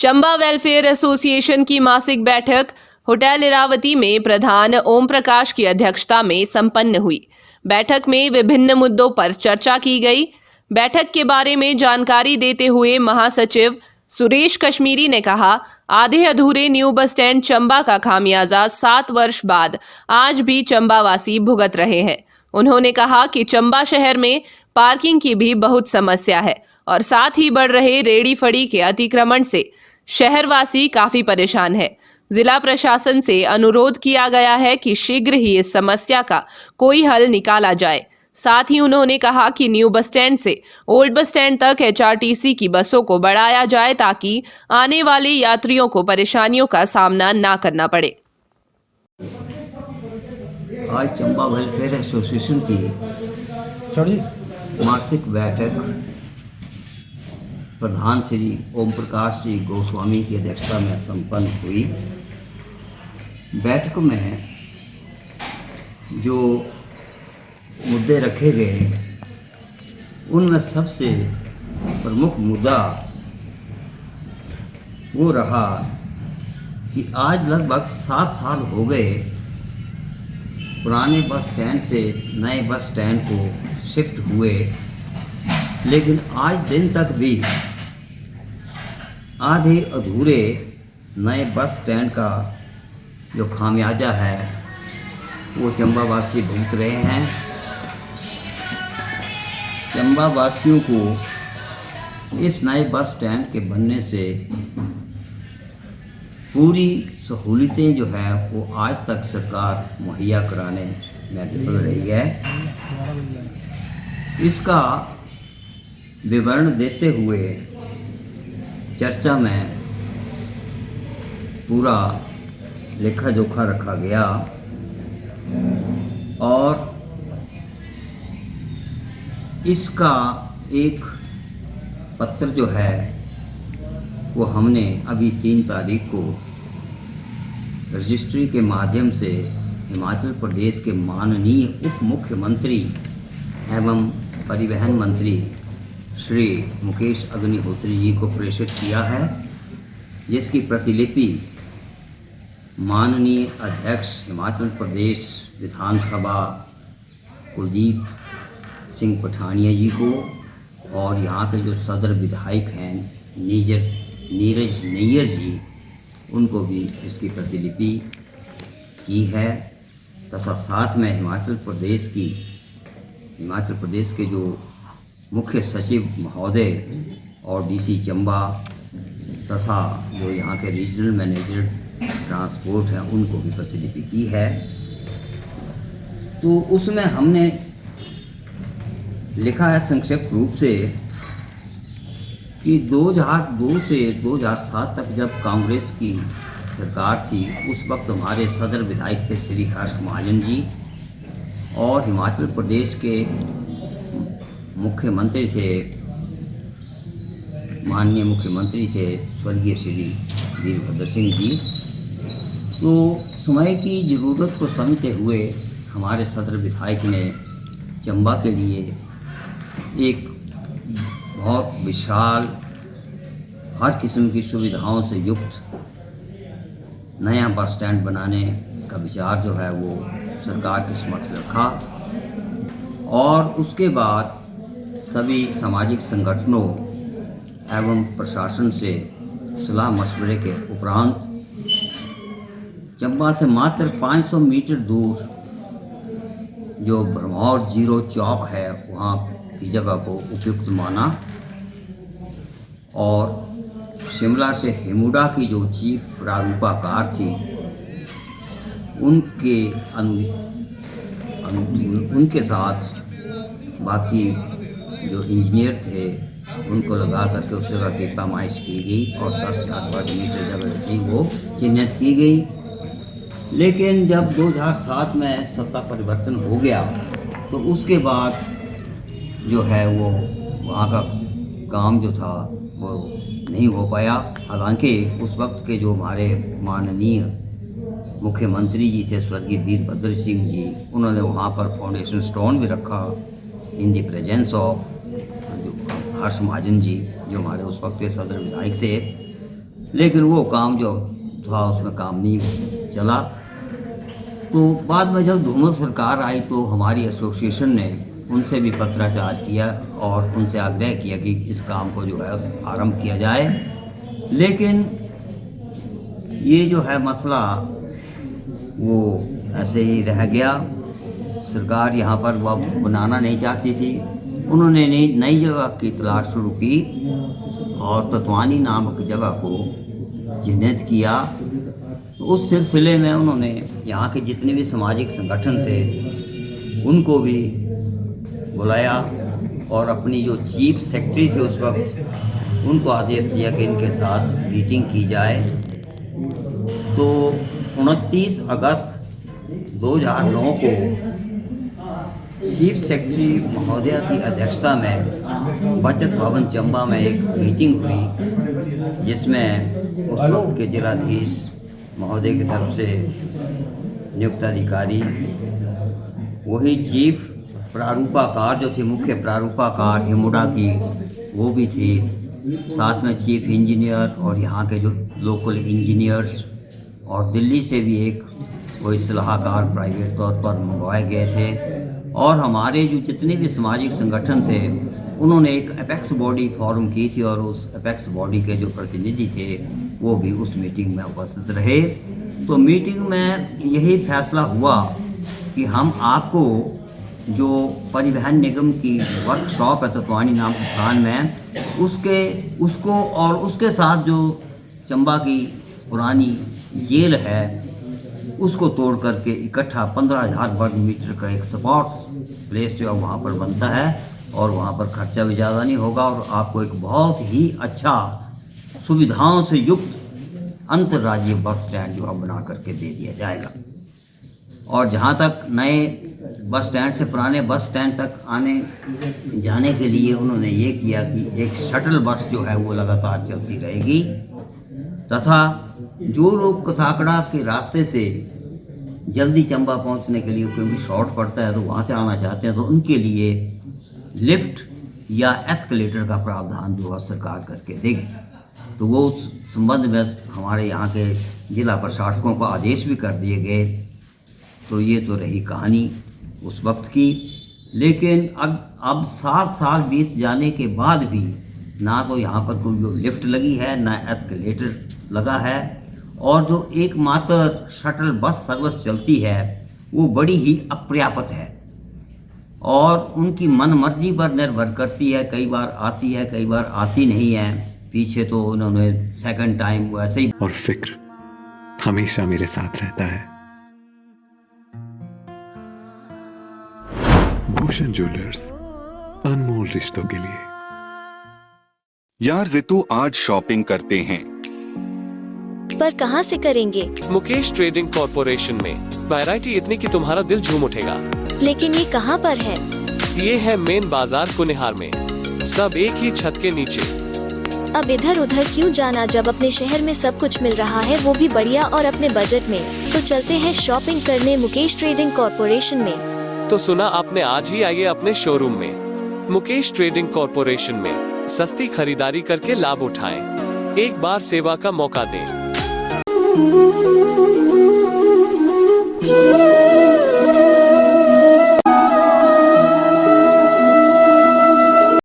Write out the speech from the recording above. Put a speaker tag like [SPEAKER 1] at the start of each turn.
[SPEAKER 1] Chamba welfare association की मासिक बैठक होटल इरावती में प्रधान ओम प्रकाश की अध्यक्षता में संपन्न हुई। बैठक में विभिन्न मुद्दों पर चर्चा की गई। बैठक के बारे में जानकारी देते हुए महासचिव सुरेश कश्मीरी ने कहा, आधे अधूरे न्यू बस स्टैंड चंबा का खामियाजा 7 वर्ष बाद आज भी चंबा वासी भुगत रहे हैं। उन्होंने कहा कि चंबा शहर में पार्किंग की भी बहुत समस्या है और साथ ही बढ़ रहे रेडी फड़ी के अतिक्रमण से शहरवासी काफी परेशान है। जिला प्रशासन से अनुरोध किया गया है कि शीघ्र ही इस समस्या का कोई हल निकाला जाए। साथ ही उन्होंने कहा कि न्यू बस स्टैंड से ओल्ड बस स्टैंड तक एचआरटीसी की बसों को बढ़ाया जाए ताकि आने वाले यात्रियों को परेशानियों का सामना ना करना पड़े।
[SPEAKER 2] आज चंबा वेलफेयर एसोसिएशन की मासिक बैठक प्रधान श्री ओम प्रकाश जी गोस्वामी की अध्यक्षता में संपन्न हुई। बैठक में जो मुद्दे रखे गए उनमें सबसे प्रमुख मुद्दा वो रहा कि आज लगभग 7 साल हो गए पुराने बस स्टैंड से नए बस स्टैंड को शिफ्ट हुए, लेकिन आज दिन तक भी आधे अधूरे नए बस स्टैंड का जो खामियाजा है वो चंबा वासी भुगत रहे हैं। चंबा वासियों को इस नए बस स्टैंड के बनने से पूरी सहूलियतें जो है वो आज तक सरकार मुहैया कराने में विफल रही है। इसका विवरण देते हुए चर्चा में पूरा लेखा जोखा रखा गया और इसका एक पत्र जो है वो हमने अभी 3 तारीख को रजिस्ट्री के माध्यम से हिमाचल प्रदेश के माननीय उप मुख्यमंत्री एवं परिवहन मंत्री श्री मुकेश अग्निहोत्री जी को प्रेषित किया है, जिसकी प्रतिलिपि माननीय अध्यक्ष हिमाचल प्रदेश विधानसभा कुलदीप सिंह पठानिया जी को और यहाँ के जो सदर विधायक हैं नीरज नैयर जी, उनको भी इसकी प्रतिलिपि की है तथा साथ में हिमाचल प्रदेश के जो मुख्य सचिव महोदय और डीसी चंबा तथा जो यहाँ के रीजनल मैनेजर ट्रांसपोर्ट हैं उनको भी प्रतिलिपि की है। तो उसमें हमने लिखा है संक्षिप्त रूप से कि 2002 से 2007 तक जब कांग्रेस की सरकार थी उस वक्त हमारे सदर विधायक थे श्री हर्ष महाजन जी और हिमाचल प्रदेश के मुख्यमंत्री से माननीय मुख्यमंत्री थे स्वर्गीय श्री वीरभद्र सिंह जी। तो समय की ज़रूरत को समझते हुए हमारे सदर विधायक ने चंबा के लिए एक बहुत विशाल हर किस्म की सुविधाओं से युक्त नया बस स्टैंड बनाने का विचार जो है वो सरकार के समक्ष रखा और उसके बाद सभी सामाजिक संगठनों एवं प्रशासन से सलाह मशवरे के उपरांत चंबा से मात्र 500 मीटर दूर जो भरमौर जीरो चौक है वहाँ की जगह को उपयुक्त माना और शिमला से हिमुडा की जो चीफ रारूपा कार थी उनके साथ बाकी जो इंजीनियर थे उनको लगा करके उस जगह की पैमाइश की गई और 10,000 वर्ग मीटर जगह थी वो चिन्हित की गई। लेकिन जब 2007 में सत्ता परिवर्तन हो गया तो उसके बाद जो है वो वहाँ का काम जो था वो नहीं हो पाया। हालांकि उस वक्त के जो हमारे माननीय मुख्यमंत्री जी थे स्वर्गीय वीरभद्र सिंह जी, उन्होंने वहाँ पर फाउंडेशन स्टोन भी रखा इन द प्रेजेंस ऑफ हर्ष महाजन जी जो हमारे उस वक्त के सदर विधायक थे। लेकिन वो काम जो था उसमें काम नहीं चला। तो बाद में जब धूमल सरकार आई तो हमारी एसोसिएशन ने उनसे भी पत्राचार किया और उनसे आग्रह किया कि इस काम को जो है आरंभ किया जाए। लेकिन ये जो है मसला वो ऐसे ही रह गया। सरकार यहाँ पर वो बनाना नहीं चाहती थी। उन्होंने नई जगह की तलाश शुरू की और तत्वानी नामक जगह को चिन्हित किया। तो उस सिलसिले में उन्होंने यहाँ के जितने भी सामाजिक संगठन थे उनको भी बुलाया और अपनी जो चीफ सेक्रेटरी थे उस वक्त उनको आदेश दिया कि इनके साथ मीटिंग की जाए। तो 29 अगस्त 2009 को चीफ सेक्रेटरी महोदया की अध्यक्षता में बचत भवन चंबा में एक मीटिंग हुई, जिसमें उस वक्त के जिलाधीश महोदय की तरफ से नियुक्त अधिकारी, वही चीफ प्रारूपाकार जो थी, मुख्य प्रारूपाकार हिमुडा की, वो भी थी। साथ में चीफ इंजीनियर और यहाँ के जो लोकल इंजीनियर्स और दिल्ली से भी एक कोई सलाहकार प्राइवेट तौर पर मंगवाए गए थे। और हमारे जो जितने भी सामाजिक संगठन थे उन्होंने एक एपेक्स बॉडी फॉर्म की थी और उस एपेक्स बॉडी के जो प्रतिनिधि थे वो भी उस मीटिंग में उपस्थित रहे। तो मीटिंग में यही फैसला हुआ कि हम आपको जो परिवहन निगम की वर्कशॉप है तत्वानी नाम के स्थान में उसको और उसके साथ जो चंबा की पुरानी जेल है उसको तोड़ करके इकट्ठा 15,000 वर्ग मीटर का एक स्पोर्ट्स प्लेस जो है वहाँ पर बनता है और वहाँ पर खर्चा भी ज़्यादा नहीं होगा और आपको एक बहुत ही अच्छा सुविधाओं से युक्त अंतर्राज्यीय बस स्टैंड जो है बना करके दे दिया जाएगा। और जहाँ तक नए बस स्टैंड से पुराने बस स्टैंड तक आने जाने के लिए उन्होंने ये किया कि एक शटल बस जो है वो लगातार चलती रहेगी तथा जो लोग कसाकड़ा के रास्ते से जल्दी चंबा पहुंचने के लिए क्योंकि शॉर्ट पड़ता है तो वहाँ से आना चाहते हैं तो उनके लिए लिफ्ट या एस्केलेटर का प्रावधान जो है सरकार करके देगी। तो वो उस संबंध में हमारे यहाँ के जिला प्रशासकों को आदेश भी कर दिए गए। तो ये तो रही कहानी उस वक्त की। लेकिन अब 7 साल बीत जाने के बाद भी ना तो यहाँ पर कोई लिफ्ट लगी है ना एस्केलेटर लगा है और जो एकमात्र शटल बस सर्विस चलती है वो बड़ी ही अपर्याप्त है और उनकी मनमर्जी पर निर्भर करती है। कई बार आती है, कई बार आती नहीं है। पीछे तो उन्होंने सेकंड टाइम वैसे ही।
[SPEAKER 3] और फिक्र हमेशा मेरे साथ रहता है। भूषण ज्वेलर्स, अनमोल रिश्तों के लिए।
[SPEAKER 4] यार ऋतु, आज शॉपिंग करते हैं,
[SPEAKER 5] पर कहाँ से करेंगे?
[SPEAKER 6] मुकेश ट्रेडिंग कॉर्पोरेशन में वैरायटी इतनी कि तुम्हारा दिल झूम उठेगा।
[SPEAKER 5] लेकिन ये कहाँ पर है?
[SPEAKER 6] ये है मेन बाजार कुनिहार में, सब एक ही छत के नीचे।
[SPEAKER 5] अब इधर उधर क्यों जाना जब अपने शहर में सब कुछ मिल रहा है, वो भी बढ़िया और अपने बजट में। तो चलते हैं शॉपिंग करने मुकेश ट्रेडिंग कॉर्पोरेशन में।
[SPEAKER 6] तो सुना आपने, आज ही आइए अपने शोरूम में। मुकेश ट्रेडिंग कॉर्पोरेशन में सस्ती खरीदारी करके लाभ उठाएं। एक बार सेवा का मौका दें।